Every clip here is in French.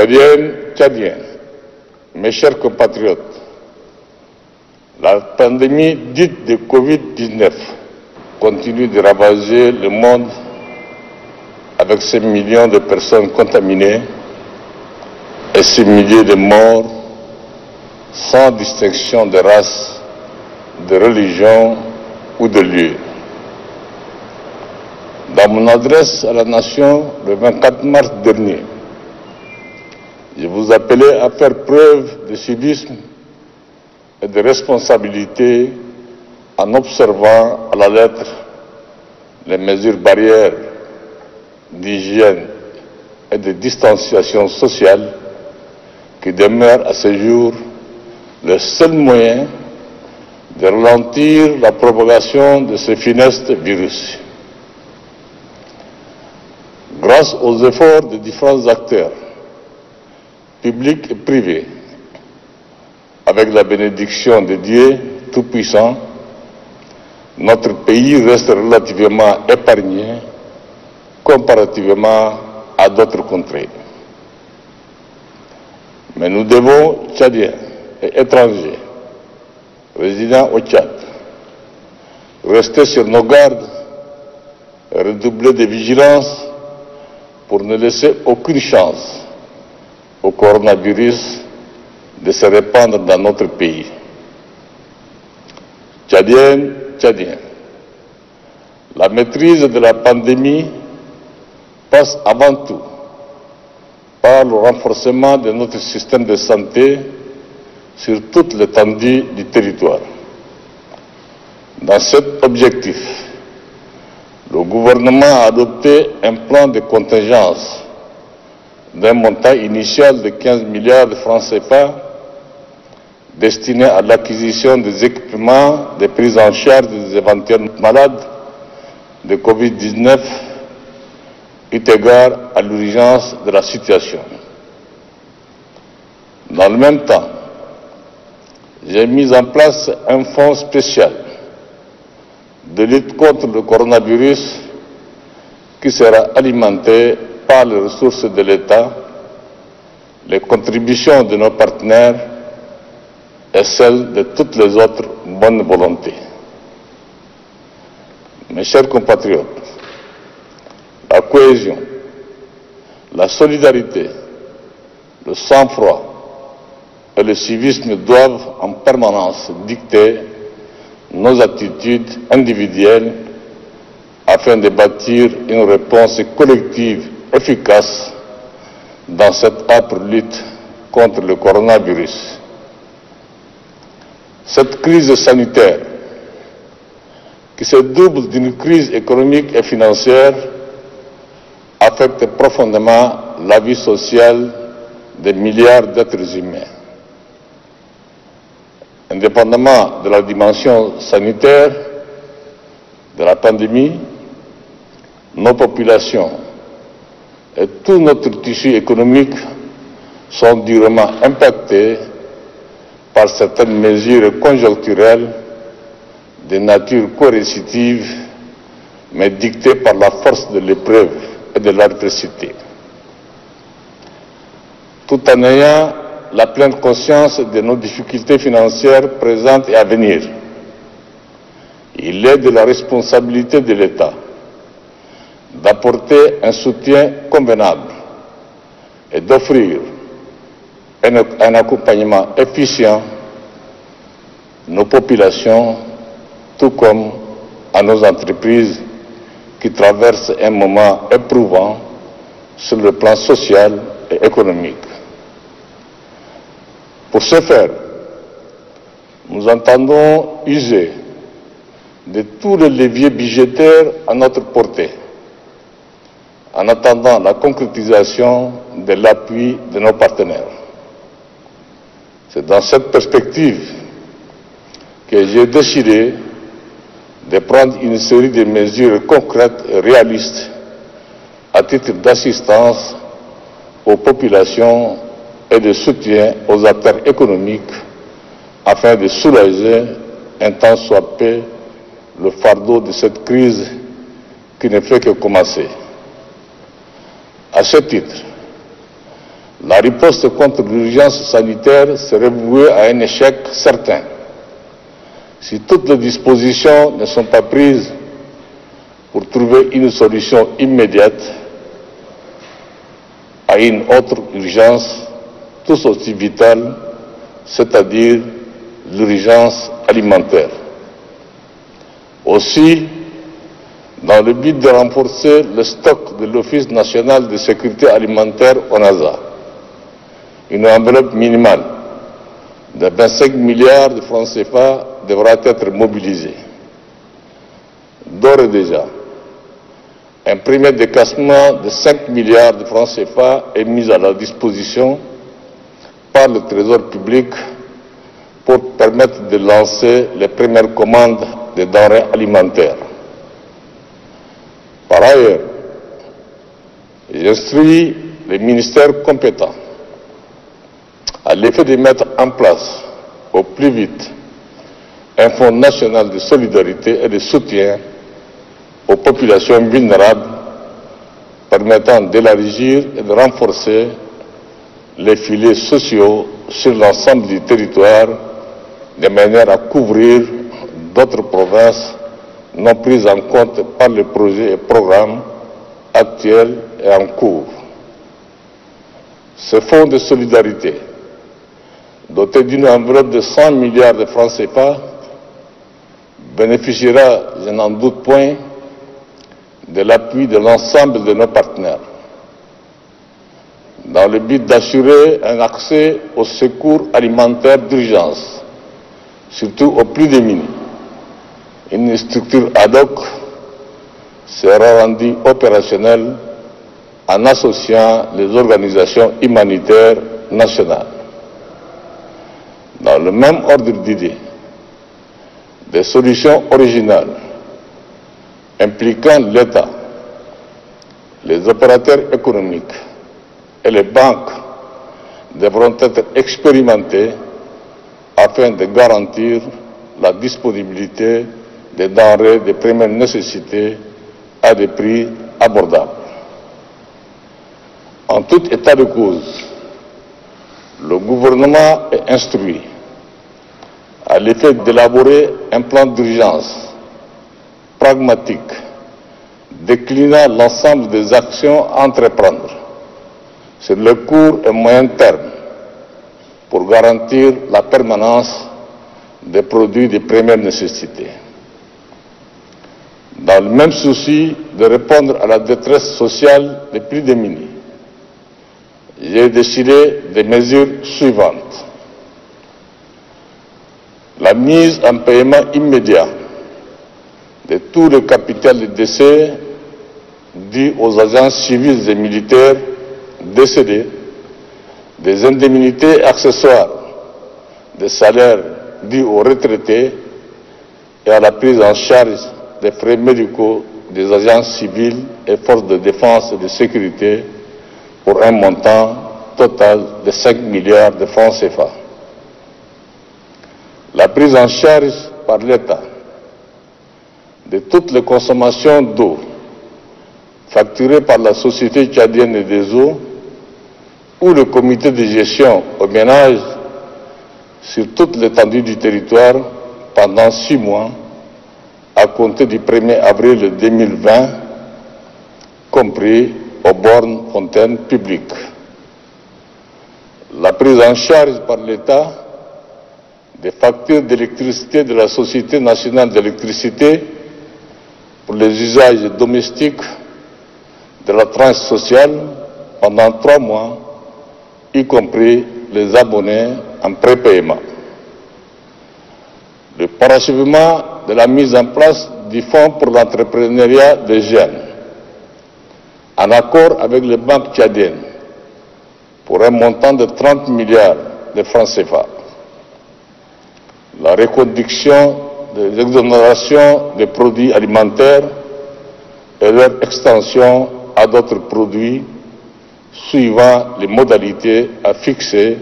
Tchadiennes, Tchadiens, mes chers compatriotes, la pandémie dite de Covid-19 continue de ravager le monde avec ces millions de personnes contaminées et ces milliers de morts sans distinction de race, de religion ou de lieu. Dans mon adresse à la nation le 24 mars dernier, je vous appelais à faire preuve de civisme et de responsabilité en observant à la lettre les mesures barrières d'hygiène et de distanciation sociale qui demeurent à ce jour le seul moyen de ralentir la propagation de ce funeste virus. Grâce aux efforts de différents acteurs, publics et privés, avec la bénédiction de Dieu Tout-Puissant, notre pays reste relativement épargné comparativement à d'autres contrées. Mais nous devons, Tchadiens et étrangers, résidant au Tchad, rester sur nos gardes et redoubler de vigilance pour ne laisser aucune chance au coronavirus de se répandre dans notre pays. Tchadiennes, Tchadiens, la maîtrise de la pandémie passe avant tout par le renforcement de notre système de santé sur toute l'étendue du territoire. Dans cet objectif, le gouvernement a adopté un plan de contingence d'un montant initial de 15 milliards de francs CFA destiné à l'acquisition des équipements de prise en charge des éventuels malades de Covid-19 eu égard à l'urgence de la situation. Dans le même temps, j'ai mis en place un fonds spécial de lutte contre le coronavirus qui sera alimenté par les ressources de l'État, les contributions de nos partenaires et celles de toutes les autres bonnes volontés. Mes chers compatriotes, la cohésion, la solidarité, le sang-froid et le civisme doivent en permanence dicter nos attitudes individuelles afin de bâtir une réponse collective efficace dans cette âpre lutte contre le coronavirus. Cette crise sanitaire, qui se double d'une crise économique et financière, affecte profondément la vie sociale des milliards d'êtres humains. Indépendamment de la dimension sanitaire de la pandémie, nos populations et tout notre tissu économique sont durement impactés par certaines mesures conjoncturelles de nature coercitive, mais dictées par la force de l'épreuve et de l'adversité. Tout en ayant la pleine conscience de nos difficultés financières présentes et à venir, il est de la responsabilité de l'État d'apporter un soutien convenable et d'offrir un accompagnement efficient à nos populations, tout comme à nos entreprises qui traversent un moment éprouvant sur le plan social et économique. Pour ce faire, nous entendons user de tous les leviers budgétaires à notre portée, en attendant la concrétisation de l'appui de nos partenaires. C'est dans cette perspective que j'ai décidé de prendre une série de mesures concrètes et réalistes à titre d'assistance aux populations et de soutien aux acteurs économiques afin de soulager un tant soit peu le fardeau de cette crise qui ne fait que commencer. À ce titre, la riposte contre l'urgence sanitaire serait vouée à un échec certain. Si toutes les dispositions ne sont pas prises pour trouver une solution immédiate à une autre urgence tout aussi vitale, c'est-à-dire l'urgence alimentaire. Aussi, dans le but de renforcer le stock de l'Office national de sécurité alimentaire ONASA, une enveloppe minimale de 25 milliards de francs CFA devra être mobilisée. D'ores et déjà, un premier décaissement de 5 milliards de francs CFA est mis à la disposition par le Trésor public pour permettre de lancer les premières commandes de denrées alimentaires. Par ailleurs, j'instruis les ministères compétents à l'effet de mettre en place au plus vite un fonds national de solidarité et de soutien aux populations vulnérables permettant d'élargir et de renforcer les filets sociaux sur l'ensemble du territoire de manière à couvrir d'autres provinces non prises en compte par les projets et programmes actuels et en cours. Ce fonds de solidarité, doté d'une enveloppe de 100 milliards de francs CFA, bénéficiera, je n'en doute point, de l'appui de l'ensemble de nos partenaires, dans le but d'assurer un accès aux secours alimentaires d'urgence, surtout aux plus démunis. Une structure ad hoc sera rendue opérationnelle en associant les organisations humanitaires nationales. Dans le même ordre d'idées, des solutions originales impliquant l'État, les opérateurs économiques et les banques devront être expérimentées afin de garantir la disponibilité des denrées de première nécessité à des prix abordables. En tout état de cause, le gouvernement est instruit à l'effet d'élaborer un plan d'urgence pragmatique, déclinant l'ensemble des actions à entreprendre sur le court et moyen terme pour garantir la permanence des produits de première nécessité. Dans le même souci de répondre à la détresse sociale des plus démunis, j'ai décidé des mesures suivantes. La mise en paiement immédiat de tout le capital de décès dû aux agents civils et militaires décédés, des indemnités accessoires, des salaires dus aux retraités et à la prise en charge des frais médicaux des agents civils et forces de défense et de sécurité pour un montant total de 5 milliards de francs CFA. La prise en charge par l'État de toutes les consommations d'eau facturées par la Société tchadienne des eaux ou le comité de gestion aux ménages sur toute l'étendue du territoire pendant 6 mois à compter du 1er avril 2020, compris aux bornes fontaines publiques. La prise en charge par l'État des factures d'électricité de la Société nationale d'électricité pour les usages domestiques de la tranche sociale pendant 3 mois, y compris les abonnés en prépaiement. Le parachèvement de la mise en place du Fonds pour l'entrepreneuriat des jeunes, en accord avec les banques tchadiennes, pour un montant de 30 milliards de francs CFA. La reconduction des exonérations des produits alimentaires et leur extension à d'autres produits suivant les modalités à fixer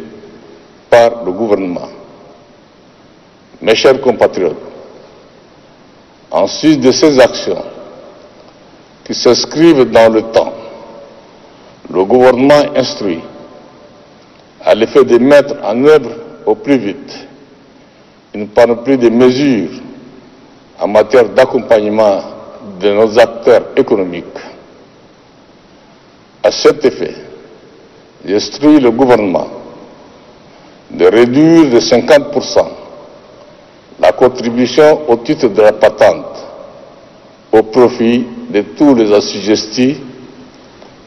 par le gouvernement. Mes chers compatriotes, en sus de ces actions qui s'inscrivent dans le temps, le gouvernement instruit à l'effet de mettre en œuvre au plus vite une panoplie de mesures en matière d'accompagnement de nos acteurs économiques. À cet effet, j'instruis le gouvernement de réduire de 50% la contribution au titre de la patente au profit de tous les assujettis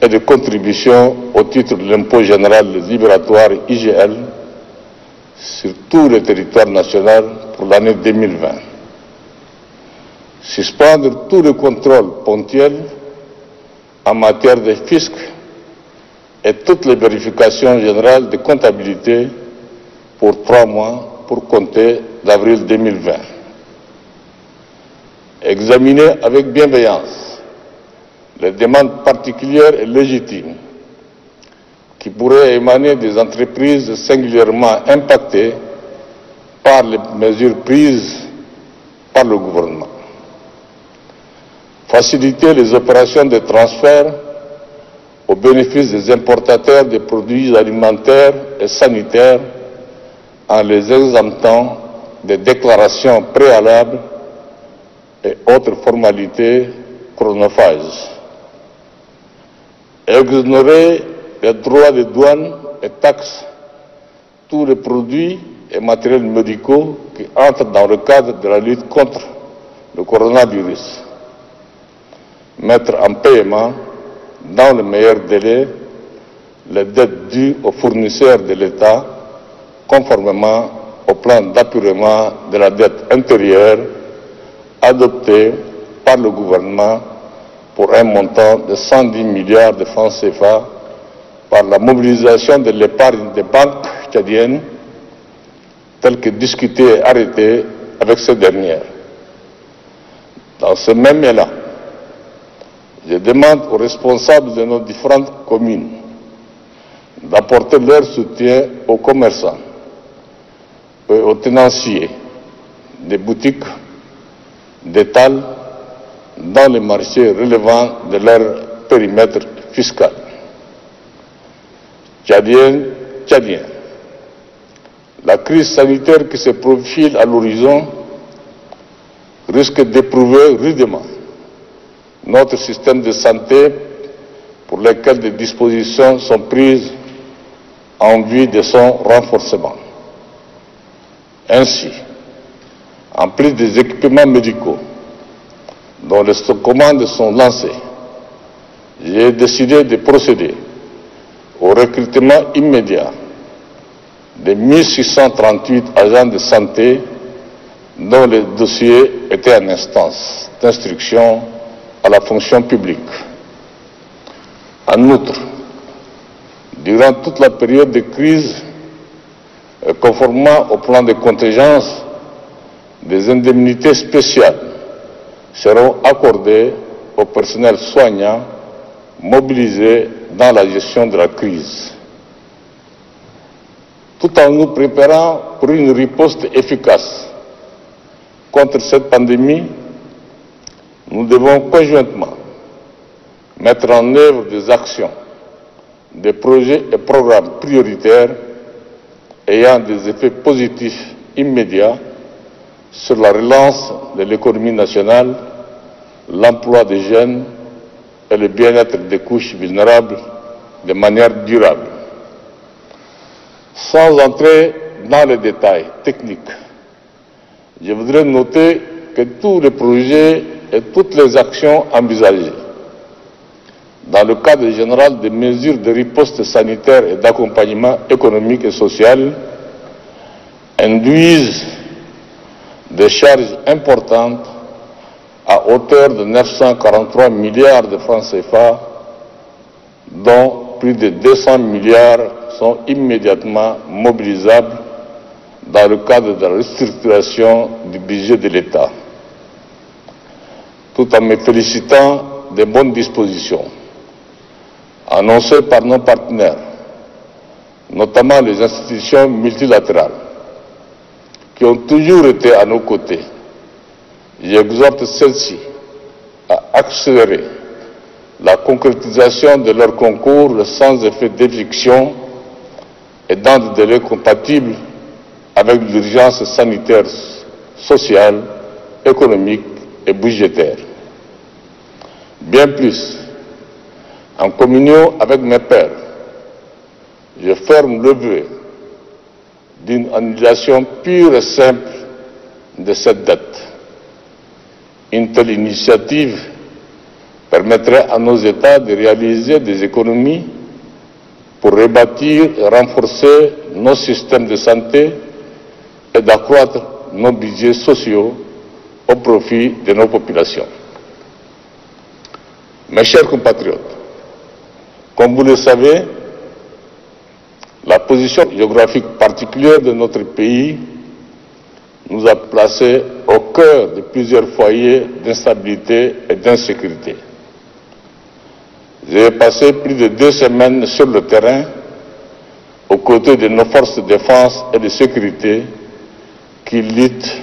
et de contribution au titre de l'impôt général libératoire IGL sur tout le territoire national pour l'année 2020. Suspendre tout le contrôle ponctuel en matière de fisc et toutes les vérifications générales de comptabilité pour 3 mois pour compter d'avril 2020. Examiner avec bienveillance les demandes particulières et légitimes qui pourraient émaner des entreprises singulièrement impactées par les mesures prises par le gouvernement. Faciliter les opérations de transfert au bénéfice des importateurs de produits alimentaires et sanitaires en les exemptant des déclarations préalables et autres formalités chronophages. Exonérer les droits de douane et taxes tous les produits et matériels médicaux qui entrent dans le cadre de la lutte contre le coronavirus. Mettre en paiement, dans le meilleur délai, les dettes dues aux fournisseurs de l'État, conformément au plan d'apurement de la dette intérieure adopté par le gouvernement pour un montant de 110 milliards de francs CFA par la mobilisation de l'épargne des banques tchadiennes telle que discutée et arrêtée avec ces dernières. Dans ce même élan, je demande aux responsables de nos différentes communes d'apporter leur soutien aux commerçants et aux tenanciers des boutiques d'étal dans les marchés relevant de leur périmètre fiscal. Tchadiens, la crise sanitaire qui se profile à l'horizon risque d'éprouver rudement notre système de santé pour lequel des dispositions sont prises en vue de son renforcement. Ainsi, en plus des équipements médicaux dont les commandes sont lancées, j'ai décidé de procéder au recrutement immédiat de 1638 agents de santé dont les dossiers étaient en instance d'instruction à la fonction publique. En outre, durant toute la période de crise, conformément au plan de contingence, des indemnités spéciales seront accordées au personnel soignant mobilisé dans la gestion de la crise. Tout en nous préparant pour une riposte efficace contre cette pandémie, nous devons conjointement mettre en œuvre des actions, des projets et programmes prioritaires ayant des effets positifs immédiats sur la relance de l'économie nationale, l'emploi des jeunes et le bien-être des couches vulnérables de manière durable. Sans entrer dans les détails techniques, je voudrais noter que tous les projets et toutes les actions envisagées dans le cadre général des mesures de riposte sanitaire et d'accompagnement économique et social induisent des charges importantes à hauteur de 943 milliards de francs CFA, dont plus de 200 milliards sont immédiatement mobilisables dans le cadre de la restructuration du budget de l'État. Tout en me félicitant des bonnes dispositions annoncées par nos partenaires, notamment les institutions multilatérales, qui ont toujours été à nos côtés, j'exhorte celles-ci à accélérer la concrétisation de leur concours sans effet d'éviction et dans des délais compatibles avec l'urgence sanitaire, sociale, économique et budgétaire. Bien plus, en communion avec mes pairs, je forme le vœu d'une annulation pure et simple de cette dette. Une telle initiative permettrait à nos États de réaliser des économies pour rebâtir et renforcer nos systèmes de santé et d'accroître nos budgets sociaux au profit de nos populations. Mes chers compatriotes, comme vous le savez, la position géographique particulière de notre pays nous a placés au cœur de plusieurs foyers d'instabilité et d'insécurité. J'ai passé plus de 2 semaines sur le terrain aux côtés de nos forces de défense et de sécurité qui luttent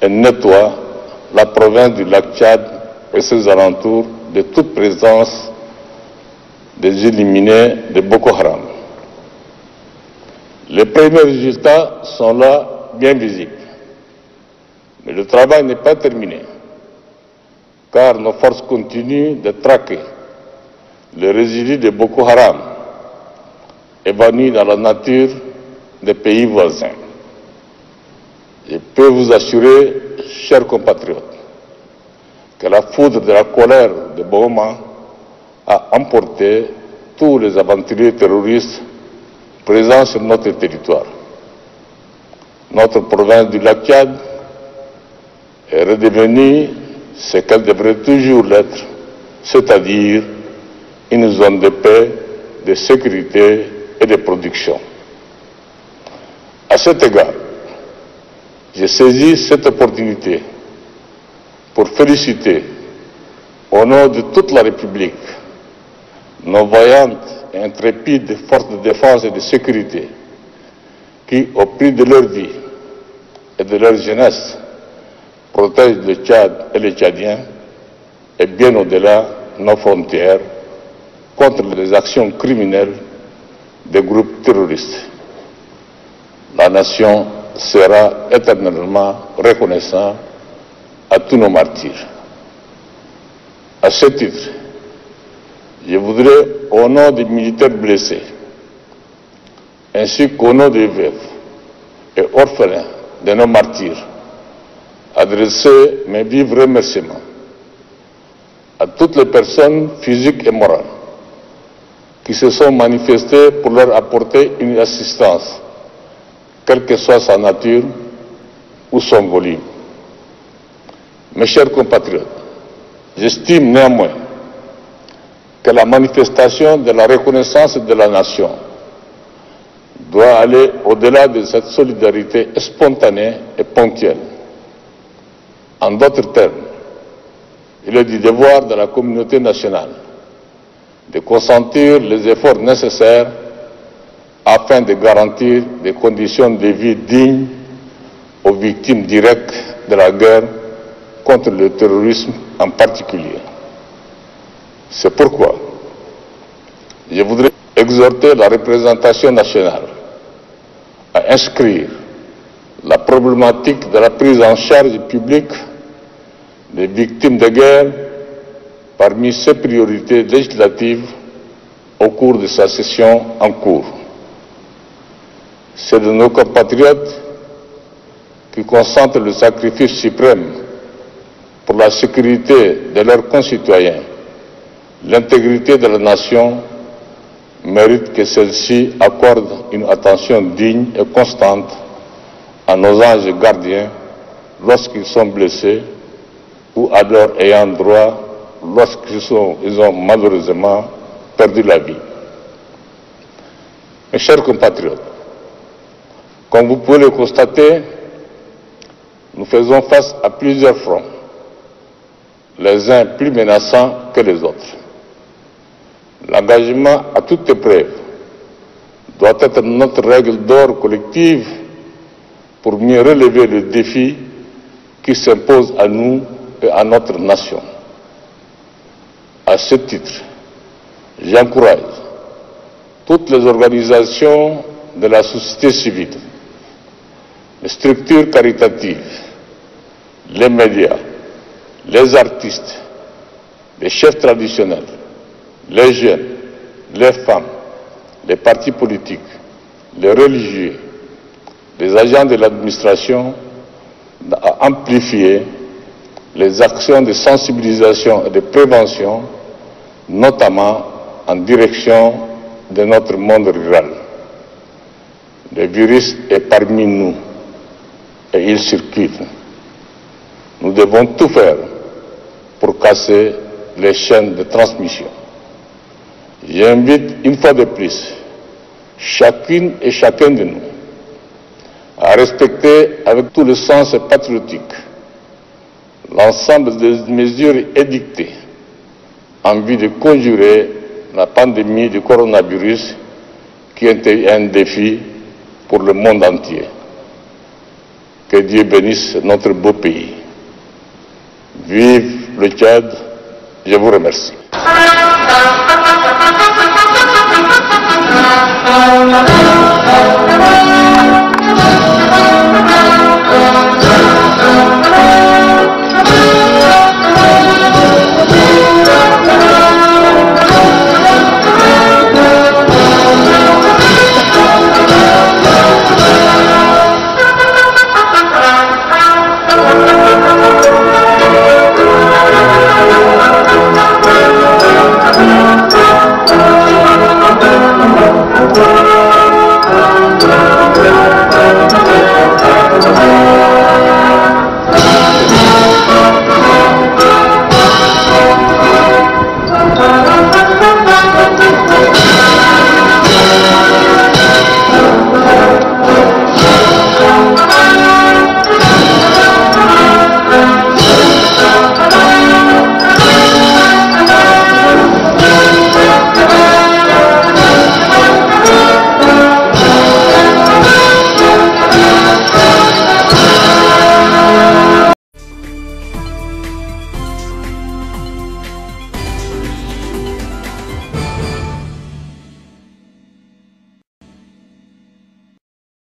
et nettoient la province du lac Tchad et ses alentours de toute présence des éliminés de Boko Haram. Les premiers résultats sont là, bien visibles. Mais le travail n'est pas terminé, car nos forces continuent de traquer les résidus de Boko Haram évanouis dans la nature des pays voisins. Je peux vous assurer, chers compatriotes, que la foudre de la colère de Boma a emporté tous les aventuriers terroristes présents sur notre territoire. Notre province du lac Tchad est redevenue ce qu'elle devrait toujours l'être, c'est-à-dire une zone de paix, de sécurité et de production. À cet égard, j'ai saisi cette opportunité pour féliciter, au nom de toute la République, nos vaillantes et intrépides forces de défense et de sécurité qui, au prix de leur vie et de leur jeunesse, protègent le Tchad et les Tchadiens et bien au-delà nos frontières contre les actions criminelles des groupes terroristes. La nation sera éternellement reconnaissante à tous nos martyrs. À ce titre, je voudrais, au nom des militaires blessés, ainsi qu'au nom des veuves et orphelins de nos martyrs, adresser mes vifs remerciements à toutes les personnes physiques et morales qui se sont manifestées pour leur apporter une assistance, quelle que soit sa nature ou son volume. Mes chers compatriotes, j'estime néanmoins que la manifestation de la reconnaissance de la nation doit aller au-delà de cette solidarité spontanée et ponctuelle. En d'autres termes, il est du devoir de la communauté nationale de consentir les efforts nécessaires afin de garantir des conditions de vie dignes aux victimes directes de la guerre contre le terrorisme en particulier. C'est pourquoi je voudrais exhorter la représentation nationale à inscrire la problématique de la prise en charge publique des victimes de guerre parmi ses priorités législatives au cours de sa session en cours. C'est de nos compatriotes qui consentent le sacrifice suprême pour la sécurité de leurs concitoyens. L'intégrité de la nation mérite que celle-ci accorde une attention digne et constante à nos anges gardiens lorsqu'ils sont blessés ou à leurs ayants droit lorsqu'ils ont malheureusement perdu la vie. Mes chers compatriotes, comme vous pouvez le constater, nous faisons face à plusieurs fronts, les uns plus menaçants que les autres. L'engagement à toute épreuve doit être notre règle d'or collective pour mieux relever le défi qui s'impose à nous et à notre nation. À ce titre, j'encourage toutes les organisations de la société civile, les structures caritatives, les médias, les artistes, les chefs traditionnels, les jeunes, les femmes, les partis politiques, les religieux, les agents de l'administration à amplifier les actions de sensibilisation et de prévention, notamment en direction de notre monde rural. Le virus est parmi nous et il circule. Nous devons tout faire pour casser les chaînes de transmission. J'invite une fois de plus chacune et chacun de nous à respecter avec tout le sens patriotique l'ensemble des mesures édictées en vue de conjurer la pandémie du coronavirus qui est un défi pour le monde entier. Que Dieu bénisse notre beau pays. Vive le Tchad, je vous remercie.